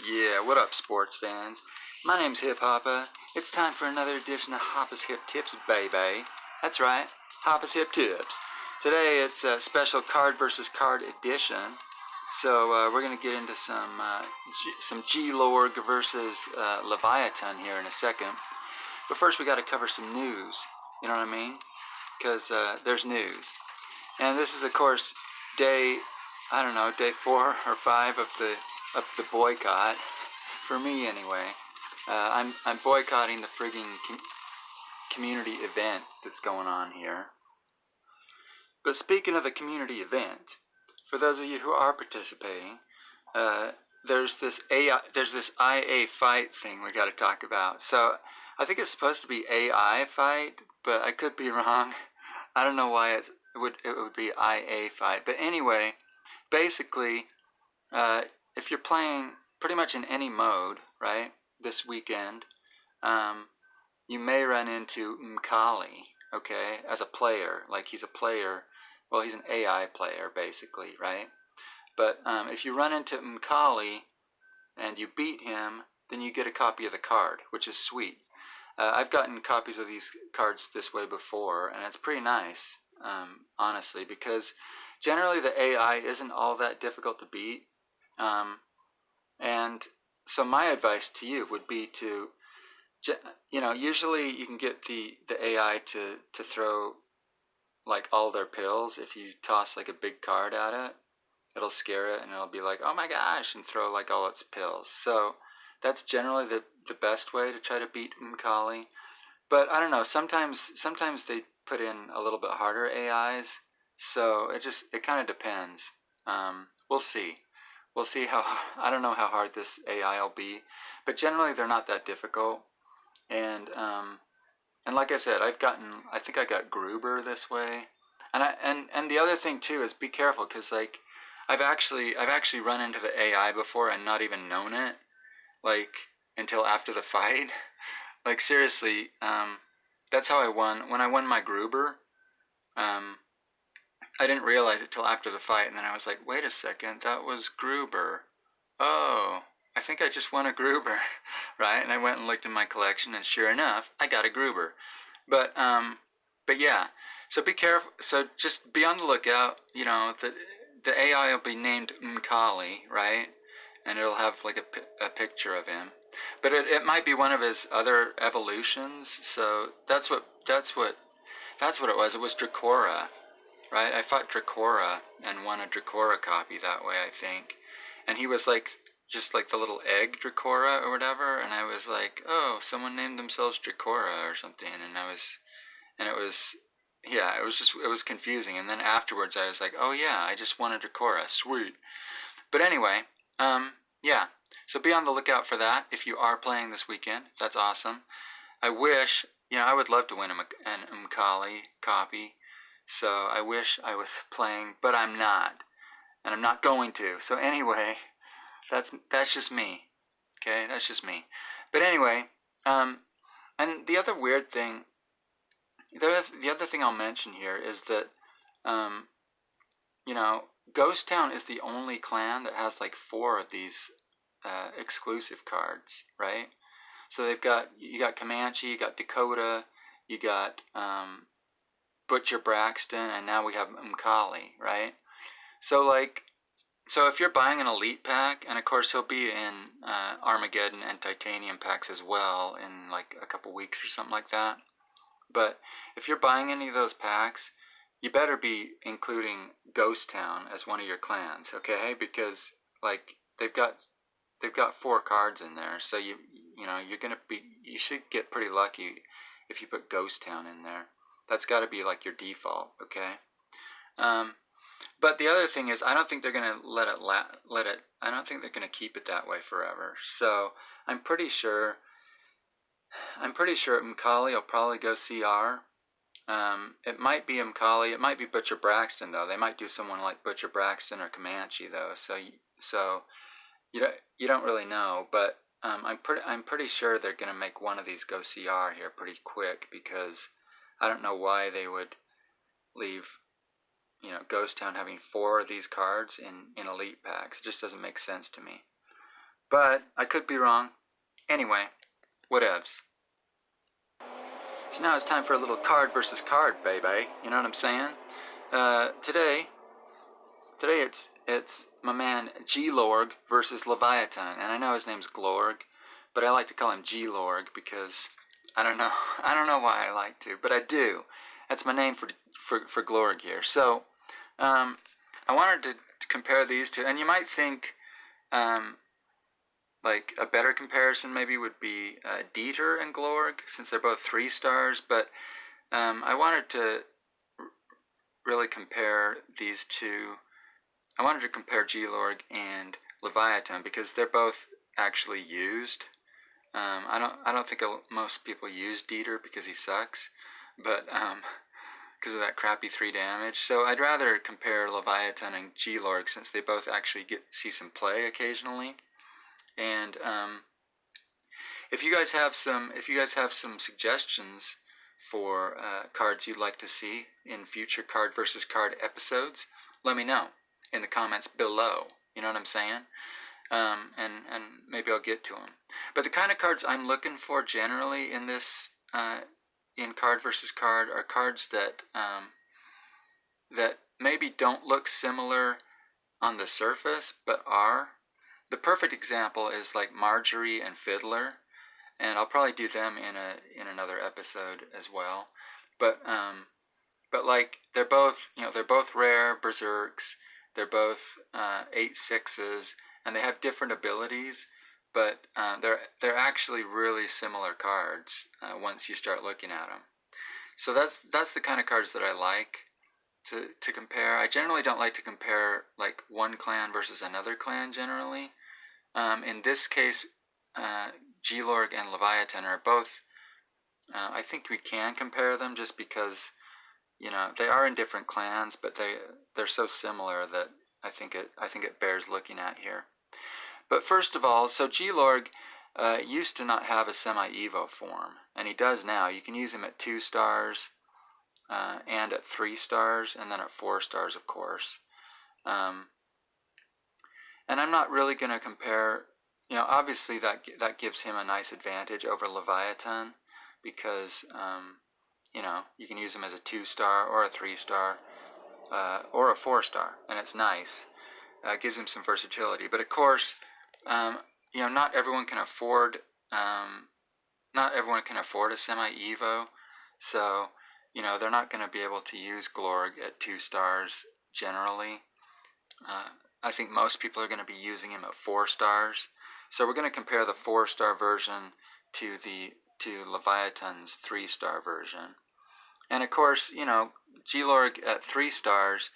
Yeah, what up, sports fans? My name's Hip Hoppa. It's time for another edition of Hoppa's Hip Tips, baby. That's right, Hoppa's Hip Tips. Today it's a special card versus card edition. So we're gonna get into some Glorg versus Leviatonn here in a second. But first we got to cover some news. You know what I mean? Because there's news, and this is of course day 4 or 5 of the boycott. For me, anyway. I'm boycotting the frigging community event that's going on here. But speaking of the community event, for those of you who are participating, there's this IA Fight thing we got to talk about. So I think it's supposed to be AI Fight, but I could be wrong. I don't know why it would be IA Fight. But anyway, basically, if you're playing pretty much in any mode, right, this weekend, you may run into Mkali, okay, as a player. Like, he's a player, well, he's an AI player, basically, right? But if you run into Mkali and you beat him, then you get a copy of the card, which is sweet. I've gotten copies of these cards this way before, and it's pretty nice, honestly, because generally the AI isn't all that difficult to beat. And so my advice to you would be to, usually you can get the AI to throw like all their pills. If you toss like a big card at it, it'll scare it and it'll be like, oh my gosh, and throw like all its pills. So that's generally the best way to try to beat Mkali. But I don't know, sometimes they put in a little bit harder AIs, so it kind of depends. We'll see. We'll see I don't know how hard this AI will be, but generally they're not that difficult. And like I said, I think I got Gruber this way. And the other thing too is be careful, because like I've actually run into the AI before and not even known it, like until after the fight. Like seriously, that's how I won. When I won my Gruber, I didn't realize it till after the fight, and then I was like, wait a second, that was Gruber. Oh, I think I just won a Gruber, right? And I went and looked in my collection, and sure enough, I got a Gruber. But yeah, so be careful. So just be on the lookout. You know, the AI will be named Mkali, right? And it'll have like a picture of him. But it might be one of his other evolutions. So that's what it was. It was Dracora. Right, I fought Dracora and won a Dracora copy that way, I think. And he was like, just like the little egg Dracora or whatever, and I was like, oh, someone named themselves Dracora or something, and it was confusing. And then afterwards I was like, oh yeah, I just won a Dracora, sweet. But anyway, yeah, so be on the lookout for that if you are playing this weekend. That's awesome. I wish, I would love to win an Mkali copy. So I wish I was playing, but I'm not, and I'm not going to. So anyway, that's just me. Okay, that's just me. But anyway, and the other weird thing, the other thing I'll mention here is that, Ghost Town is the only clan that has like 4 of these exclusive cards, right? So you got Comanche, you got Dakota, you got Butcher Braxton, and now we have Mkali, right? So if you're buying an elite pack, and of course he'll be in Armageddon and Titanium packs as well in like a couple weeks or something like that. But if you're buying any of those packs, you better be including Ghost Town as one of your clans, okay? Because like they've got 4 cards in there, so you should get pretty lucky if you put Ghost Town in there. That's got to be like your default, okay? But the other thing is, I don't think they're gonna I don't think they're gonna keep it that way forever. So I'm pretty sure Mkali will probably go CR. It might be Mkali, it might be Butcher Braxton though. They might do someone like Butcher Braxton or Comanche though. So you don't really know, but I'm pretty sure they're gonna make one of these go CR here pretty quick, because I don't know why they would leave, Ghost Town having 4 of these cards in elite packs. It just doesn't make sense to me. but I could be wrong. Anyway, whatevs. So now it's time for a little card versus card, baby. You know what I'm saying? Today it's my man Glorg versus Leviatonn, and I know his name's Glorg, but I like to call him Glorg because I don't know why I like to, but I do. That's my name for Glorg here. So I wanted to compare these two, and you might think like a better comparison maybe would be Dieter and Glorg, since they're both 3 stars, but I wanted to really compare these two. I wanted to compare Glorg and Leviatonn because they're both actually used. I don't think most people use Dieter because he sucks, but because of that crappy 3 damage. So I'd rather compare Leviatonn and Glorg since they both actually see some play occasionally. And if you guys have some suggestions for cards you'd like to see in future card versus card episodes, let me know in the comments below. You know what I'm saying? And maybe I'll get to them. But the kind of cards I'm looking for generally in this in card versus card are cards that that maybe don't look similar on the surface, but are. The perfect example is like Marjorie and Fiddler, and I'll probably do them in another episode as well. But like they're both rare berserks. They're both 8/6s, and they have different abilities, but they're actually really similar cards once you start looking at them. So that's the kind of cards that I like to compare. I generally don't like to compare like one clan versus another clan generally. In this case, Glorg and Leviatonn are both. I think we can compare them just because they are in different clans, but they're so similar that I think it bears looking at here. But first of all, so Glorg used to not have a semi-evo form, and he does now. You can use him at 2 stars. And at 3 stars, and then at 4 stars, of course. And I'm not really going to compare, obviously that gives him a nice advantage over Leviatonn, because, you can use him as a 2 star, or a 3 star, or a 4 star, and it's nice. It gives him some versatility. But of course, not everyone can afford, a semi-evo, so they're not going to be able to use Glorg at 2 stars generally. I think most people are going to be using him at 4 stars. So we're going to compare the 4-star version to Leviatonn's 3-star version. And of course, Glorg at 3 stars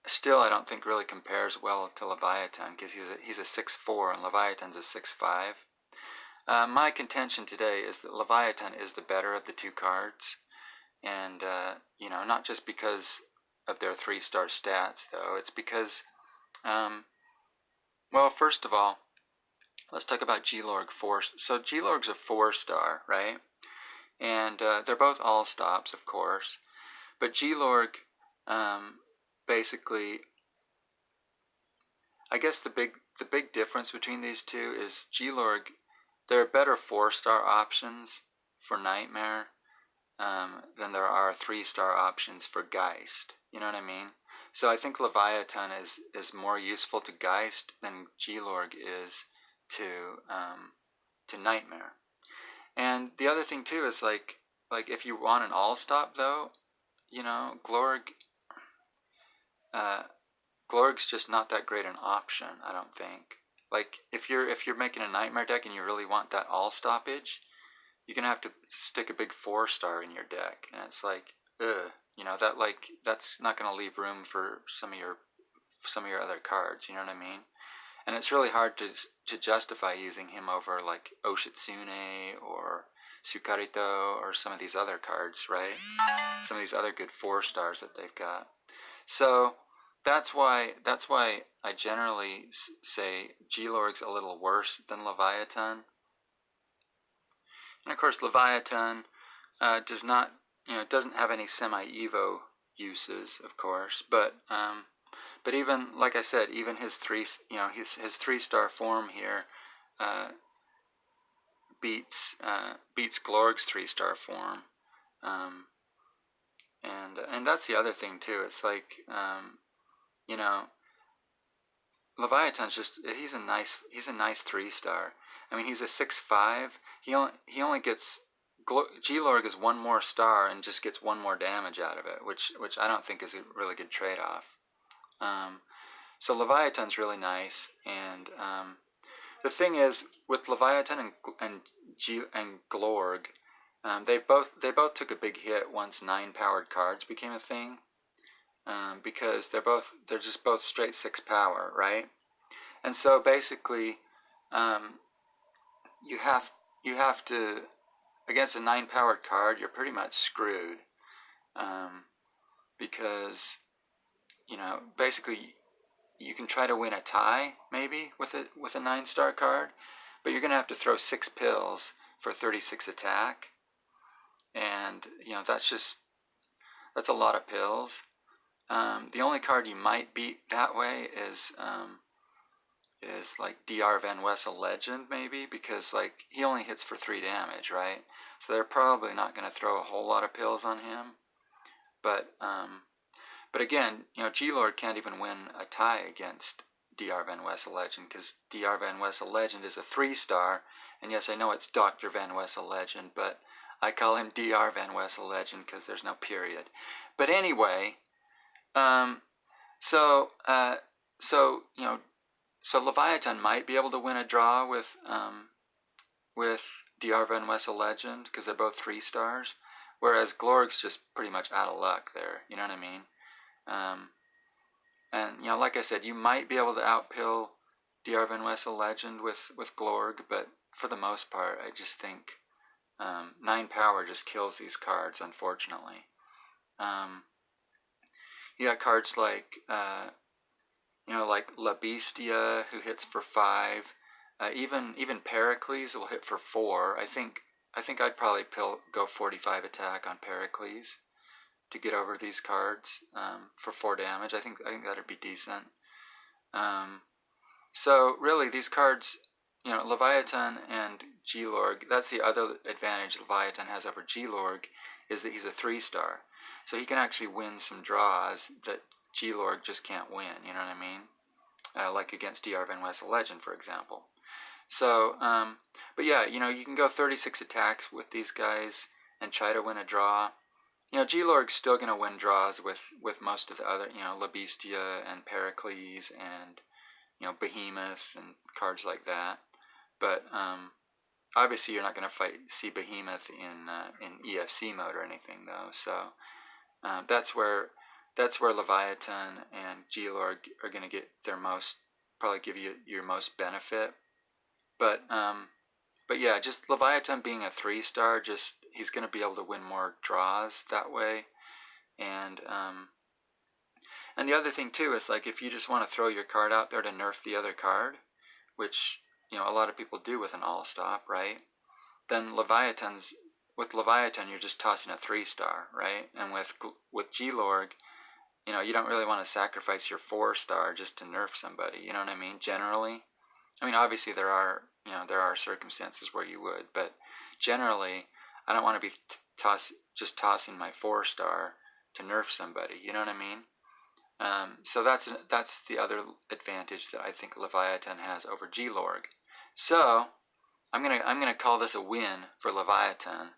still I don't think really compares well to Leviatonn, because he's a 6/4 and Leviattonn's a 6/5. My contention today is that Leviatonn is the better of the 2 cards, and not just because of their 3-star stats, though. It's because, well, first of all, let's talk about Glorg 4. So Glorg's a 4-star, right? And they're both all stops, of course. But Glorg, basically, I guess the big difference between these two is Glorg. There are better 4-star options for Nightmare than there are 3-star options for Geist. You know what I mean? So I think Leviatonn is more useful to Geist than Glorg is to Nightmare. And the other thing too is like if you want an all-stop though, Glorg's just not that great an option, I don't think. Like if you're making a Nightmare deck and you really want that all stoppage, you're gonna have to stick a big 4-star in your deck, and it's like, that's not gonna leave room for some of your other cards. You know what I mean? And it's really hard to justify using him over like Oshitsune or Sukarito or some of these other cards, right? Some of these other good 4-stars that they've got. So that's why I generally say Glorg's a little worse than Leviatonn. And of course, Leviatonn doesn't have any semi-evo uses, of course, but But even, like I said, even his his 3-star form here beats Glorg's 3-star form. And that's the other thing too. It's like, you know, Leviatonn's he's a nice 3-star. I mean, he's a 6/5. He only gets Glorg is 1 more star and just gets 1 more damage out of it, which I don't think is a really good trade-off. So Leviattonn's really nice, and the thing is with Leviatonn and Glorg, they both took a big hit once 9-powered cards became a thing, because they're just both straight 6 power, right? And so basically, you have to, against a 9-powered card, you're pretty much screwed, because basically you can try to win a tie maybe with a 9-star card, but you're gonna have to throw 6 pills for 36 attack, and that's a lot of pills. The only card you might beat that way is like DR Van Wessel Legend, maybe, because like he only hits for 3 damage, right? So they're probably not going to throw a whole lot of pills on him. But again, G-Lord can't even win a tie against DR Van Wessel Legend, because DR Van Wessel Legend is a 3-star, and yes, I know it's Dr. Van Wessel Legend, but I call him DR Van Wessel Legend because there's no period. But anyway, so Leviatonn might be able to win a draw with DR Van Wessel Legend, because they're both 3-stars, whereas Glorg's just pretty much out of luck there. You know what I mean? And like I said, you might be able to outpill DR Van Wessel Legend with Glorg, but for the most part, I just think 9 power just kills these cards, unfortunately. You got cards like like La Bestia, who hits for 5. Even Pericles will hit for 4. I think I'd probably go 45 attack on Pericles to get over these cards for 4 damage. I think that'd be decent. So really, these cards, Leviatonn and G-Lorg, that's the other advantage Leviatonn has over G-Lorg, is that he's a 3-star. So he can actually win some draws that G-Lorg just can't win, you know what I mean? Like against DR Van Wessel Legend, for example. So, but yeah, you can go 36 attacks with these guys and try to win a draw. G-Lorg's still going to win draws with most of the other, La Bestia and Pericles and, Behemoth and cards like that. But obviously you're not going to see Behemoth in EFC mode or anything, though. So that's where Leviatonn and G-Lorg are going to get probably give you your most benefit. But yeah, just Leviatonn being a 3-star, he's going to be able to win more draws that way. And the other thing too is, like, if you just want to throw your card out there to nerf the other card, which a lot of people do with an all-stop, right? Then with Leviatonn, you're just tossing a 3-star, right? And with G-Lorg, you don't really want to sacrifice your 4-star just to nerf somebody. You know what I mean? Generally, I mean, obviously there are circumstances where you would, but generally, I don't want to be just tossing my 4-star to nerf somebody. You know what I mean? So that's the other advantage that I think Leviatonn has over G-Lorg. So I'm gonna call this a win for Leviatonn,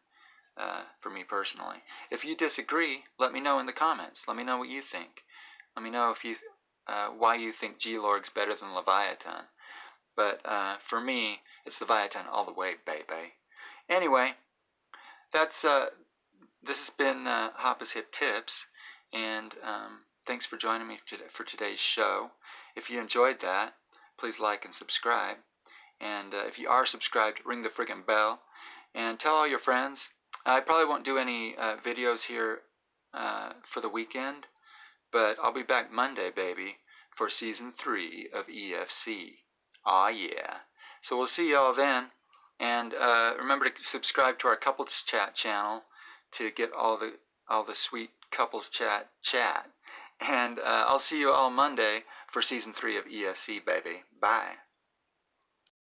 for me personally. If you disagree, let me know in the comments. Let me know what you think. Let me know why you think G-Lorg's better than Leviatonn. But for me, it's Leviatonn all the way, baby. Anyway, this has been Hoppa's Hip Tips, and thanks for joining me for today's show. If you enjoyed that, please like and subscribe. And if you are subscribed, ring the friggin' bell. And tell all your friends. I probably won't do any videos here for the weekend, but I'll be back Monday, baby, for Season 3 of EFC. Aw, yeah. So we'll see y'all then. And remember to subscribe to our Couples Chat channel to get all the sweet couples chat. And I'll see you all Monday for Season 3 of ESC, baby. Bye.